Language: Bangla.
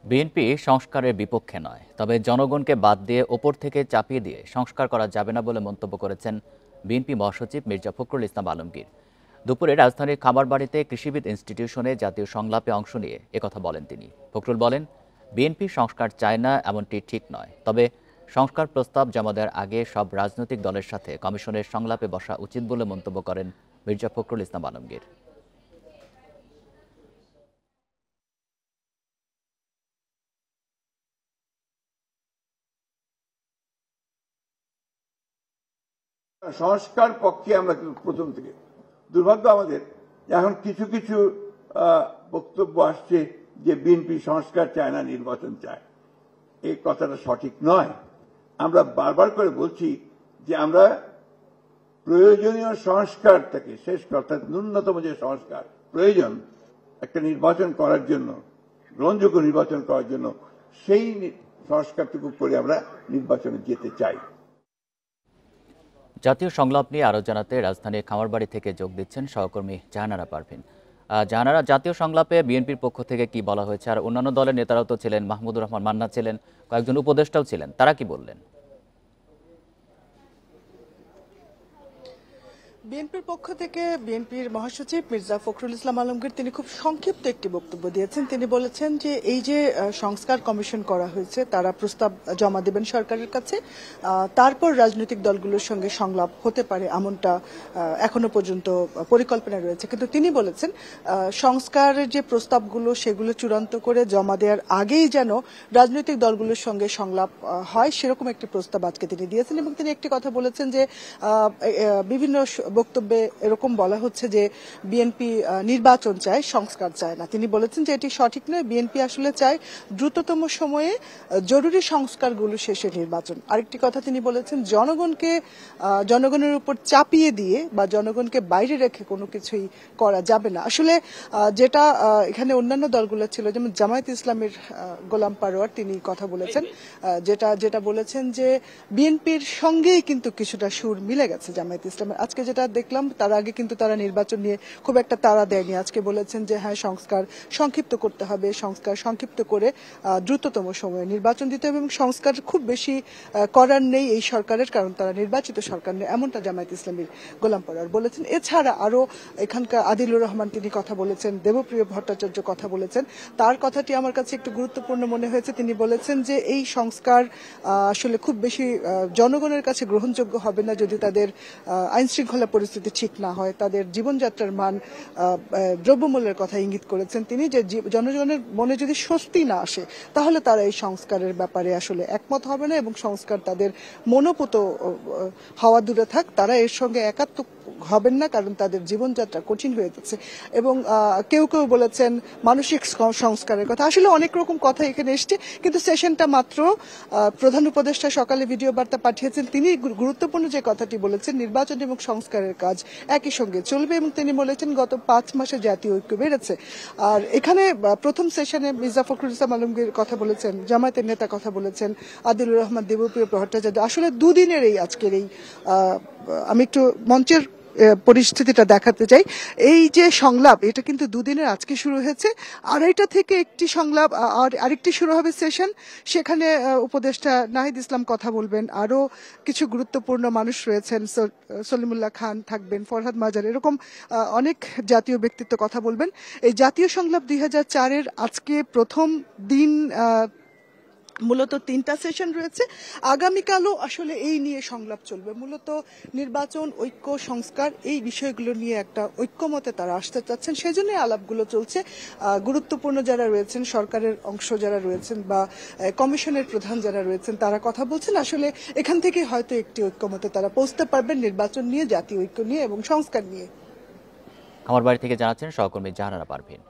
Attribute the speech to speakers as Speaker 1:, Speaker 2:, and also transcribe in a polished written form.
Speaker 1: বিএনপি সংস্কারের বিপক্ষে নয়, তবে জনগণকে বাদ দিয়ে ওপর থেকে চাপিয়ে দিয়ে সংস্কার করা যাবে না বলে মন্তব্য করেছেন বিএনপি মহাসচিব মির্জা ফখরুল ইসলাম আলমগীর। দুপুরে রাজধানীর খামারবাড়িতে কৃষিবিদ ইনস্টিটিউশনে জাতীয় সংলাপে অংশ নিয়ে একথা বলেন তিনি। ফখরুল বলেন, বিএনপি সংস্কার চায় না এমনটি ঠিক নয়, তবে সংস্কার প্রস্তাব জমা দেওয়ার আগে সব রাজনৈতিক দলের সাথে কমিশনের সংলাপে বসা উচিত বলে মন্তব্য করেন মির্জা ফখরুল ইসলাম আলমগীর।
Speaker 2: সংস্কার পক্ষে আমরা প্রথম থেকে। দুর্ভাগ্য আমাদের এখন কিছু কিছু বক্তব্য আসছে যে বিএনপি সংস্কার চায় না, নির্বাচন চায়। এই কথাটা সঠিক নয়। আমরা বারবার করে বলছি যে আমরা প্রয়োজনীয় সংস্কারটাকে শেষ অর্থাৎ ন্যূনতম যে সংস্কার প্রয়োজন একটা নির্বাচন করার জন্য, গ্রহণযোগ্য নির্বাচন করার জন্য, সেই সংস্কারটুকু করে আমরা নির্বাচনে যেতে চাই।
Speaker 1: জাতীয় সংলাপ নিয়ে আরও জানাতে রাজধানীর খামারবাড়ি থেকে যোগ দিচ্ছেন সহকর্মী জাহানারা পারভিন। জাহানারা, জাতীয় সংলাপে বিএনপির পক্ষ থেকে কি বলা হয়েছে? আর অন্যান্য দলের নেতারাও তো ছিলেন, মাহমুদুর রহমান মান্না ছিলেন, কয়েকজন উপদেষ্টাও ছিলেন, তারা কি বললেন?
Speaker 3: বিএনপির পক্ষ থেকে বিএনপির মহাসচিব মির্জা ফখরুল ইসলাম আলমগীর তিনি খুব সংক্ষিপ্ত একটি বক্তব্য দিয়েছেন। তিনি বলেছেন যে এই যে সংস্কার কমিশন করা হয়েছে তারা প্রস্তাব জমা দেবেন সরকারের কাছে, তারপর রাজনৈতিক দলগুলোর সঙ্গে সংলাপ হতে পারে এমনটা এখনো পর্যন্ত পরিকল্পনা রয়েছে। কিন্তু তিনি বলেছেন সংস্কারের যে প্রস্তাবগুলো সেগুলো চূড়ান্ত করে জমা দেওয়ার আগেই যেন রাজনৈতিক দলগুলোর সঙ্গে সংলাপ হয়, সেরকম একটি প্রস্তাব আজকে তিনি দিয়েছেন। এবং তিনি একটি কথা বলেছেন যে বিভিন্ন বক্তব্যে এরকম বলা হচ্ছে যে বিএনপি নির্বাচন চায়, সংস্কার চায় না। তিনি বলেছেন যে এটি সঠিক নয়। বিএনপি আসলে চায় দ্রুততম সময়ে জরুরি সংস্কারগুলো শেষে নির্বাচন। আরেকটি কথা তিনি বলেছেন, জনগণের উপর চাপিয়ে দিয়ে বা জনগণকে বাইরে রেখে কোনো কিছুই করা যাবে না। আসলে যেটা এখানে অন্যান্য দলগুলো ছিল, যেমন জামায়াত ইসলামের গোলাম পারোয়ার তিনি কথা বলেছেন, যেটা বলেছেন যে বিএনপির সঙ্গেই কিন্তু কিছুটা সুর মিলে গেছে জামায়াত ইসলামের। আজকে যেটা দেখলাম, তার আগে কিন্তু তারা নির্বাচন নিয়ে খুব একটা তাড়া দেয়নি। আজকে বলেছেন যে হ্যাঁ, সংস্কার সংক্ষিপ্ত করতে হবে, সংস্কার সংক্ষিপ্ত করে দ্রুততম সময়ে নির্বাচন দিতে হবে, এবং সংস্কার খুব বেশি করার নেই এই সরকারের, কারণ তারা নির্বাচিত সরকার নেই, এমনটা জামায়াত ইসলামীর গোলাম পারোয়ার বলেছেন। এছাড়া আরো এখানকার আদিলুর রহমান তিনি কথা বলেছেন, দেবপ্রিয় ভট্টাচার্য কথা বলেছেন। তার কথাটি আমার কাছে একটু গুরুত্বপূর্ণ মনে হয়েছে। তিনি বলেছেন যে এই সংস্কার আসলে খুব বেশি জনগণের কাছে গ্রহণযোগ্য হবে না যদি তাদের আইন শৃঙ্খলা পরিস্থিতি ঠিক না হয়, তাদের জীবনযাত্রার মান, দ্রব্যমূল্যের কথা ইঙ্গিত করেছেন তিনি, যে জনগণের মনে যদি স্বস্তি না আসে তাহলে তারা এই সংস্কারের ব্যাপারে আসলে একমত হবে না, এবং সংস্কার তাদের মনোপুত হওয়া দূরে থাক, তারা এর সঙ্গে একাত্ম হবেন না, কারণ তাদের জীবনযাত্রা কঠিন হয়ে যাচ্ছে। এবং কেউ কেউ বলেছেন মানসিক সংস্কারের কথা। আসলে অনেক রকম কথা এখানে এসছে, কিন্তু সেশনটা মাত্র প্রধান উপদেষ্টা সকালে ভিডিও বার্তা পাঠিয়েছেন। তিনি গুরুত্বপূর্ণ যে কথাটি বলেছেন, নির্বাচন এবং সংস্কারের কাজ একই সঙ্গে চলবে, এবং তিনি বলেছেন গত 5 মাসে জাতীয় ঐক্য বেড়েছে। আর এখানে প্রথম সেশনে মির্জা ফখরুল ইসলাম আলমগীর কথা বলেছেন, জামায়াতের নেতা কথা বলেছেন, আদিলুর রহমান, দেবপ্রিয় ভট্টাচার্য। আসলে দুদিনের এই আজকের এই আমি একটু মঞ্চের পরিস্থিতিটা দেখাতে চাই। এই যে সংলাপ, এটা কিন্তু দুদিনের আজকে শুরু হয়েছে। 2:30 থেকে একটি সংলাপ, আরেকটি শুরু হবে সেশন। সেখানে উপদেষ্টা নাহিদ ইসলাম কথা বলবেন, আরো কিছু গুরুত্বপূর্ণ মানুষ রয়েছেন, সলিমুল্লাহ খান থাকবেন, ফরহাদ মাজার, এরকম অনেক জাতীয় ব্যক্তিত্ব কথা বলবেন। এই জাতীয় সংলাপ 2004-এর আজকে প্রথম দিন। মূলত 3টা সেশন রয়েছে। আগামীকালও আসলে এই নিয়ে সংলাপ চলবে। মূলত নির্বাচন, ঐক্য, সংস্কার, এই বিষয়গুলো নিয়ে একটা ঐক্যমতে তারা আসতে চাচ্ছেন, সেজন্যই আলাপগুলো চলছে। গুরুত্বপূর্ণ যারা রয়েছেন, সরকারের অংশ যারা রয়েছেন বা কমিশনের প্রধান যারা রয়েছেন, তারা কথা বলছেন। আসলে এখান থেকে হয়তো একটি ঐক্যমতে তারা পৌঁছতে পারবেন নির্বাচন নিয়ে, জাতীয় ঐক্য নিয়ে এবং সংস্কার নিয়ে।
Speaker 1: খামারবাড়ি থেকে জানাচ্ছেন সহকর্মী জাহানারা পারভিন।